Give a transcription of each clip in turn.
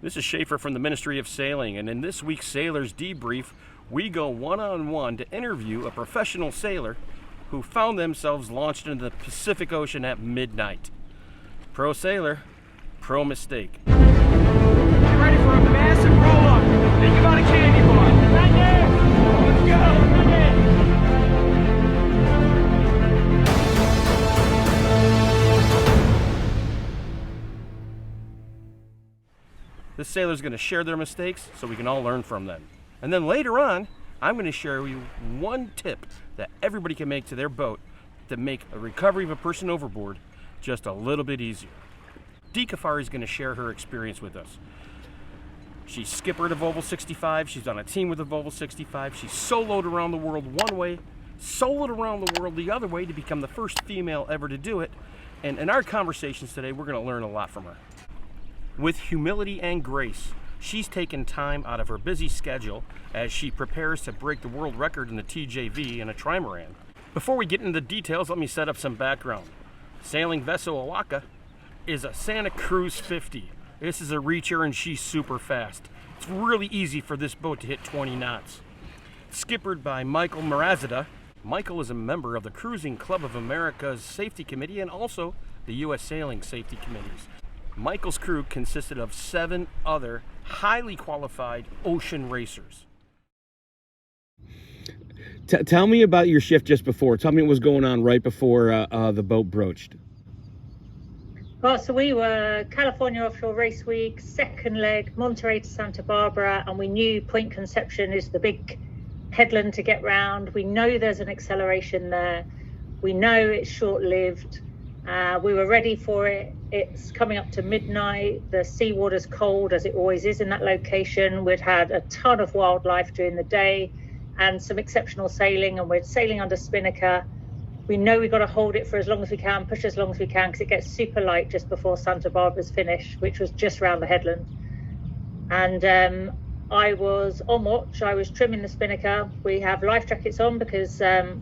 This is Schaefer from the Ministry of Sailing, and in this week's Sailor's Debrief, we go one-on-one to interview a professional sailor who found themselves launched into the Pacific Ocean at midnight. Pro sailor, pro mistake. Get ready for a massive roll-up. Think about a candy bar. Right there. Let's go. Bring it. This sailor's going to share their mistakes so we can all learn from them. And then later on, I'm going to share with you one tip that everybody can make to their boat to make a recovery of a person overboard just a little bit easier. Dee Caffari is going to share her experience with us. She's skipper at a Volvo 65. She's on a team with a Volvo 65. She's soloed around the world one way, soloed around the world the other way to become the first female ever to do it. And in our conversations today, we're going to learn a lot from her. With humility and grace, she's taken time out of her busy schedule as she prepares to break the world record in the TJV in a trimaran. Before we get into the details, let me set up some background. Sailing vessel Awaka is a Santa Cruz 50. This is a reacher and she's super fast. It's really easy for this boat to hit 20 knots. Skippered by Michael Morazadeh. Michael is a member of the Cruising Club of America's Safety Committee and also the U.S. Sailing Safety Committees. Michael's crew consisted of 7 other highly qualified ocean racers. Tell me about your shift just before. Tell me what was going on right before the boat broached. Well, so we were California Offshore Race Week, second leg, Monterey to Santa Barbara, and we knew Point Conception is the big headland to get round. We know there's an acceleration there. We know it's short-lived. We were ready for it. It's coming up to midnight. The seawater's cold, as it always is in that location. We'd had a ton of wildlife during the day and some exceptional sailing, and we're sailing under Spinnaker. We know we've got to hold it for as long as we can, push as long as we can, because it gets super light just before Santa Barbara's finish, which was just round the headland. And I was on watch. I was trimming the Spinnaker. We have life jackets on because they're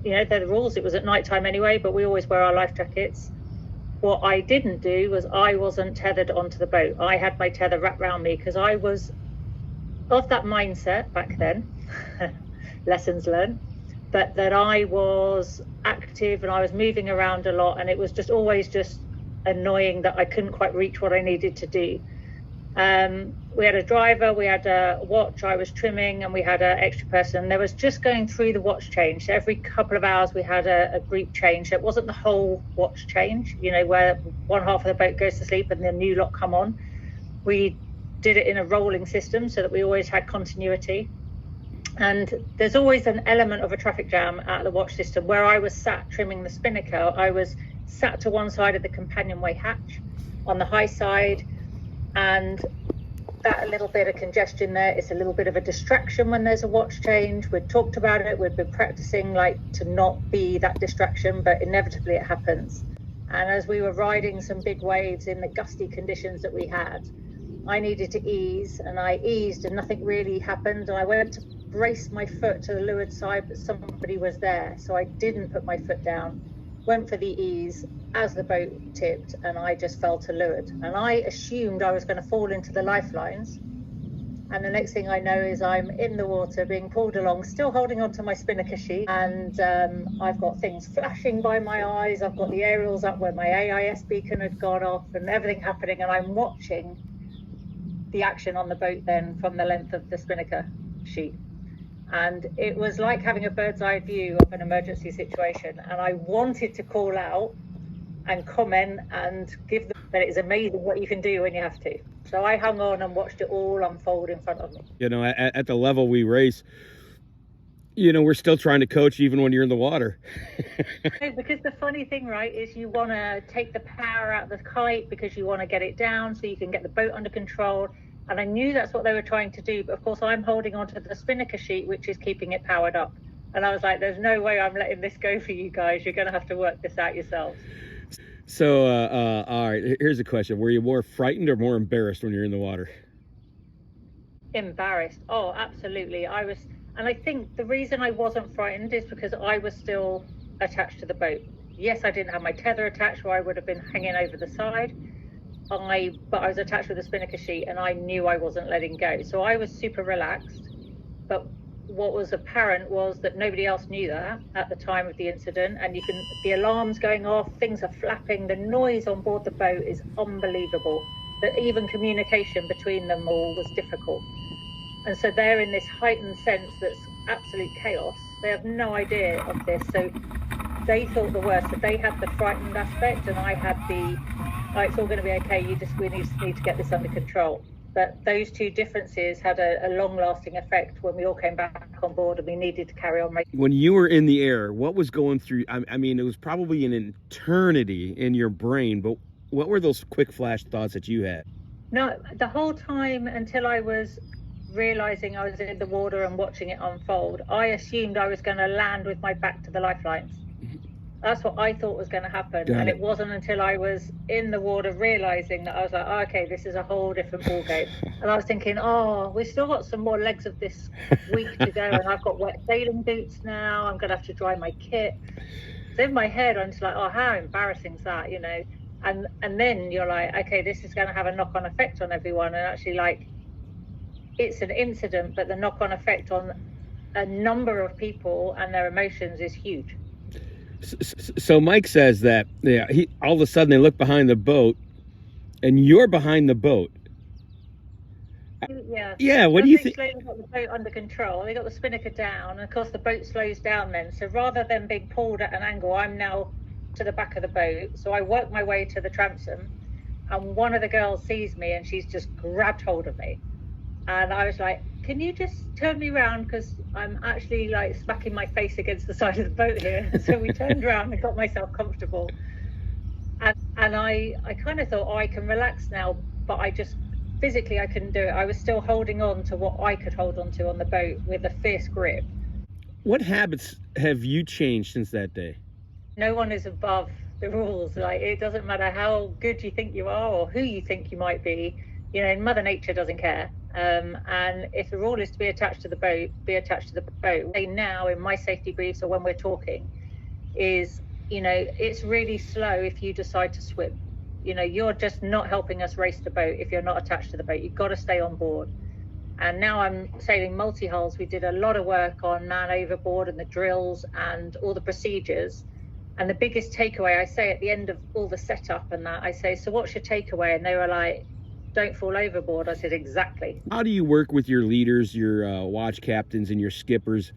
the rules. It was at night time anyway, but we always wear our life jackets. What I didn't do was I wasn't tethered onto the boat. I had my tether wrapped around me because I was of that mindset back then, lessons learned, but that I was active and I was moving around a lot, and it was just always just annoying that I couldn't quite reach what I needed to do. We had a driver, we had a watch, I was trimming, and we had an extra person. There was just going through the watch change. So every couple of hours we had a group change. So it wasn't the whole watch change, where one half of the boat goes to sleep and the new lot come on. We did it in a rolling system so that we always had continuity. And there's always an element of a traffic jam at the watch system. Where I was sat trimming the Spinnaker, I was sat to one side of the companionway hatch on the high side, and that little bit of congestion there, it's a little bit of a distraction when there's a watch change. We'd talked about it, we'd been practicing to not be that distraction, but inevitably it happens. And as we were riding some big waves in the gusty conditions that we had, I needed to ease, and I eased and nothing really happened. And I went to brace my foot to the leeward side, but somebody was there, so I didn't put my foot down. Went for the ease as the boat tipped, and I just fell to leeward. And I assumed I was going to fall into the lifelines. And the next thing I know is I'm in the water being pulled along, still holding onto my Spinnaker sheet. And I've got things flashing by my eyes. I've got the aerials up where my AIS beacon had gone off and everything happening. And I'm watching the action on the boat then from the length of the Spinnaker sheet. And it was like having a bird's eye view of an emergency situation. And I wanted to call out and comment and give them that it's amazing what you can do when you have to. So I hung on and watched it all unfold in front of me. At the level we race, we're still trying to coach even when you're in the water. Because the funny thing, right, is you want to take the power out of the kite because you want to get it down so you can get the boat under control. And I knew that's what they were trying to do. But of course, I'm holding onto the Spinnaker sheet, which is keeping it powered up. And I was like, there's no way I'm letting this go for you guys. You're going to have to work this out yourselves. So, all right, here's a question. Were you more frightened or more embarrassed when you're in the water? Embarrassed. Oh, absolutely. I was. And I think the reason I wasn't frightened is because I was still attached to the boat. Yes, I didn't have my tether attached, or I would have been hanging over the side. I was attached with a Spinnaker sheet, and I knew I wasn't letting go. So I was super relaxed. But what was apparent was that nobody else knew that at the time of the incident. And the alarms going off, things are flapping, the noise on board the boat is unbelievable. That even communication between them all was difficult. And so they're in this heightened sense that's absolute chaos. They have no idea of this. So they thought the worst, that they had the frightened aspect, and I had the, oh, it's all going to be okay, we need to get this under control. But those two differences had a long-lasting effect when we all came back on board and we needed to carry on. When you were in the air, what was going through, I mean, it was probably an eternity in your brain, but what were those quick flash thoughts that you had? No, the whole time until I was realizing I was in the water and watching it unfold, I assumed I was going to land with my back to the lifelines. That's what I thought was going to happen. And it wasn't until I was in the water realizing that I was like, oh, okay, this is a whole different ball game. And I was thinking, oh, we've still got some more legs of this week to go, and I've got wet sailing boots now. I'm going to have to dry my kit. So in my head, I'm just like, oh, how embarrassing is that, you know? And then you're like, okay, this is going to have a knock-on effect on everyone. And actually, like, it's an incident, but the knock-on effect on a number of people and their emotions is huge. So Mike says that all of a sudden they look behind the boat, and you're behind the boat. Yeah. Yeah. What do you think? They got the boat under control. They got the Spinnaker down, and of course the boat slows down then. So rather than being pulled at an angle, I'm now to the back of the boat. So I work my way to the transom, and one of the girls sees me, and she's just grabbed hold of me. And I was like, can you just turn me around, because I'm actually like smacking my face against the side of the boat here. So we turned around and got myself comfortable, and I kind of thought, oh, I can relax now, but I just physically I couldn't do it. I was still holding on to what I could hold on to on the boat with a fierce grip. What habits have you changed since that day? No one is above the rules. Like, it doesn't matter how good you think you are or who you think you might be, you know, Mother Nature doesn't care. And if the rule is to be attached to the boat, be attached to the boat. Now in my safety briefs or when we're talking is, you know, it's really slow if you decide to swim. You know, you're just not helping us race the boat if you're not attached to the boat. You've got to stay on board. And now I'm sailing multi-hulls. We did a lot of work on man overboard and the drills and all the procedures. And the biggest takeaway, I say at the end of all the setup and that, I say, so what's your takeaway? And they were like, don't fall overboard. I said, exactly. How do you work with your leaders, your watch captains and your skippers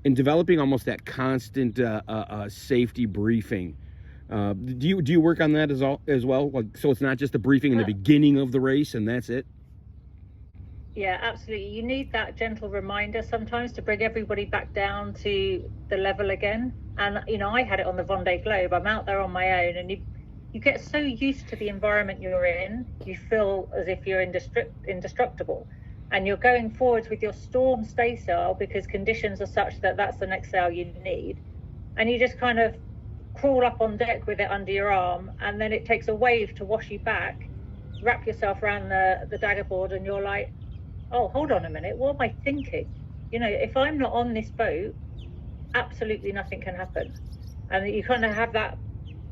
in developing almost that constant safety briefing? Do you work on that as well? Like, so it's not just a briefing in the beginning of the race and that's it? Yeah, absolutely. You need that gentle reminder sometimes to bring everybody back down to the level again. And, you know, I had it on the Vendee Globe. I'm out there on my own, and you get so used to the environment you're in, you feel as if you're indestructible. And you're going forwards with your storm stay sail because conditions are such that that's the next sail you need. And you just kind of crawl up on deck with it under your arm, and then it takes a wave to wash you back, wrap yourself around the dagger board, and you're like, oh, hold on a minute, what am I thinking? You know, if I'm not on this boat, absolutely nothing can happen. And you kind of have that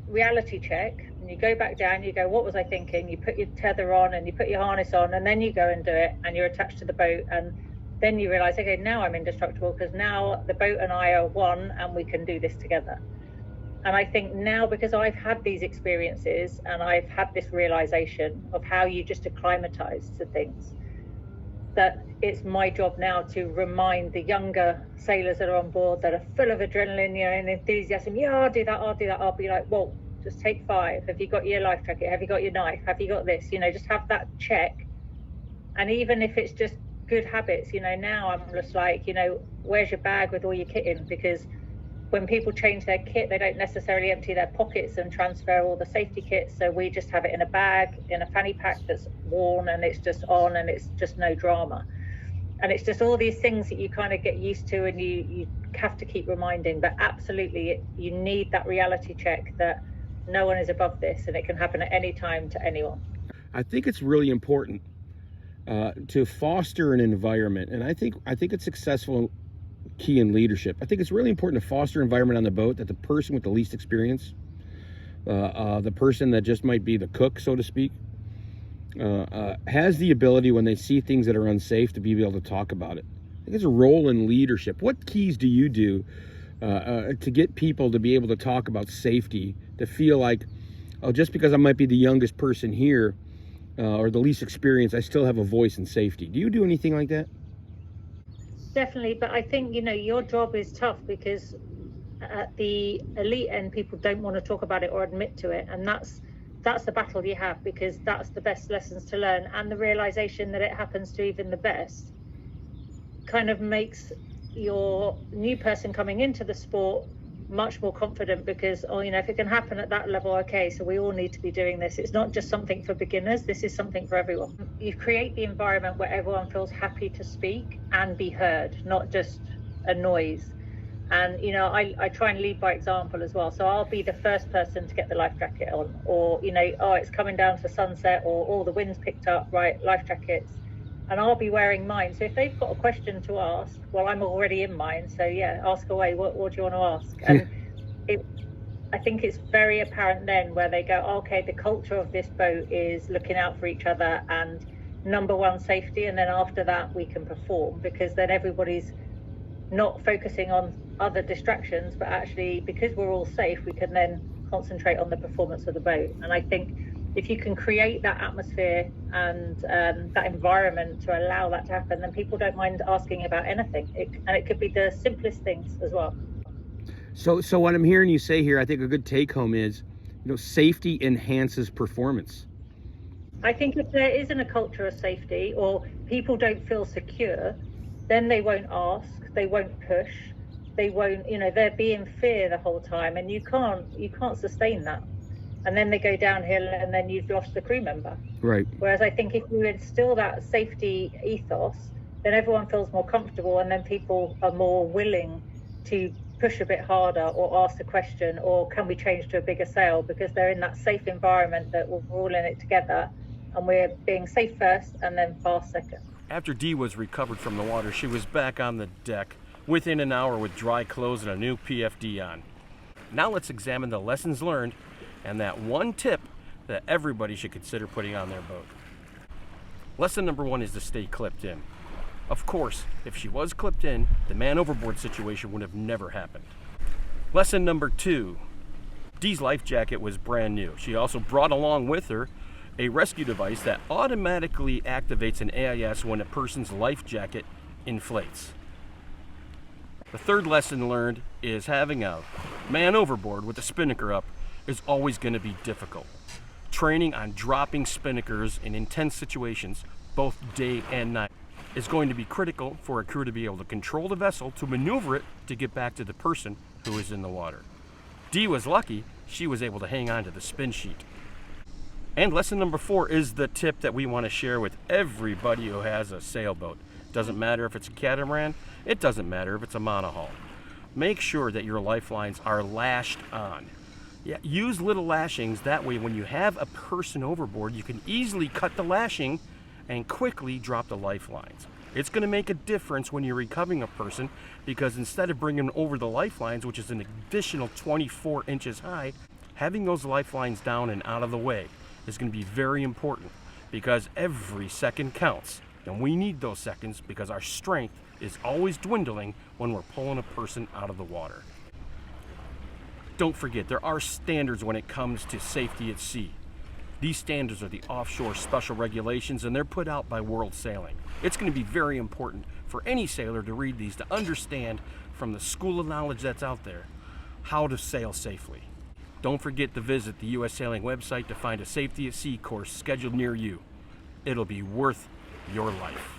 reality check, and you go back down, you go, what was I thinking? You put your tether on and you put your harness on, and then you go and do it, and you're attached to the boat, and then you realize, okay, now I'm indestructible because now the boat and I are one and we can do this together. And I think now, because I've had these experiences and I've had this realization of how you just acclimatize to things, that it's my job now to remind the younger sailors that are on board that are full of adrenaline, you know, and enthusiasm. Yeah, I'll do that. I'll be like, well, just take 5. Have you got your life jacket? Have you got your knife? Have you got this? You know, just have that check. And even if it's just good habits, you know, now I'm just like, you know, where's your bag with all your kit in? Because when people change their kit, they don't necessarily empty their pockets and transfer all the safety kits. So we just have it in a bag, in a fanny pack that's worn, and it's just on, and it's just no drama. And it's just all these things that you kind of get used to, and you have to keep reminding. But absolutely, you need that reality check that no one is above this, and it can happen at any time to anyone. I think it's really important to foster an environment, and I think it's successful key in leadership. I think it's really important to foster an environment on the boat that the person with the least experience, the person that just might be the cook, so to speak, has the ability, when they see things that are unsafe, to be able to talk about it. I think it's a role in leadership. What keys do you do to get people to be able to talk about safety, to feel like, oh, just because I might be the youngest person here or the least experienced, I still have a voice in safety? Do you do anything like that? Definitely, but I think, your job is tough because at the elite end, people don't want to talk about it or admit to it, and that's the battle you have, because that's the best lessons to learn, and the realization that it happens to even the best kind of makes your new person coming into the sport much more confident, because if it can happen at that level, okay, so we all need to be doing this. It's not just something for beginners, this is something for everyone. You create the environment where everyone feels happy to speak and be heard, not just a noise. And I try and lead by example as well, so I'll be the first person to get the life jacket on, or it's coming down to sunset, or the wind's picked up, right, life jackets, and I'll be wearing mine. So if they've got a question to ask, well, I'm already in mine, so yeah, ask away. What do you want to ask? And I think it's very apparent then where they go, okay, the culture of this boat is looking out for each other and number one, safety, and then after that we can perform, because then everybody's not focusing on other distractions, but actually, because we're all safe, we can then concentrate on the performance of the boat. And I think if you can create that atmosphere and that environment to allow that to happen, then people don't mind asking about anything. And it could be the simplest things as well. So what I'm hearing you say here, I think a good take home is, safety enhances performance. I think if there isn't a culture of safety, or people don't feel secure, then they won't ask, they won't push, they won't, they'll be in fear the whole time, and you can't sustain that. And then they go downhill, and then you've lost the crew member. Right. Whereas I think if you instill that safety ethos, then everyone feels more comfortable, and then people are more willing to push a bit harder, or ask a question, or can we change to a bigger sail, because they're in that safe environment that we're all in it together, and we're being safe first and then fast second. After Dee was recovered from the water, she was back on the deck within an hour with dry clothes and a new PFD on. Now let's examine the lessons learned and that one tip that everybody should consider putting on their boat. Lesson number 1 is to stay clipped in. Of course, if she was clipped in, the man overboard situation would have never happened. Lesson number 2, Dee's life jacket was brand new. She also brought along with her a rescue device that automatically activates an AIS when a person's life jacket inflates. The third lesson learned is having a man overboard with a Spinnaker up is always going to be difficult. Training on dropping Spinnakers in intense situations, both day and night, is going to be critical for a crew to be able to control the vessel, to maneuver it to get back to the person who is in the water. Dee was lucky she was able to hang on to the spin sheet. And lesson number 4 is the tip that we want to share with everybody who has a sailboat. Doesn't matter if it's a catamaran, it doesn't matter if it's a monohull. Make sure that your lifelines are lashed on. Yeah, use little lashings, that way when you have a person overboard, you can easily cut the lashing and quickly drop the lifelines. It's going to make a difference when you're recovering a person, because instead of bringing over the lifelines, which is an additional 24 inches high, having those lifelines down and out of the way is going to be very important, because every second counts, and we need those seconds because our strength is always dwindling when we're pulling a person out of the water. Don't forget, there are standards when it comes to safety at sea. These standards are the offshore special regulations, and they're put out by World Sailing. It's going to be very important for any sailor to read these, to understand from the school of knowledge that's out there how to sail safely. Don't forget to visit the U.S. Sailing website to find a Safety at Sea course scheduled near you. It'll be worth your life.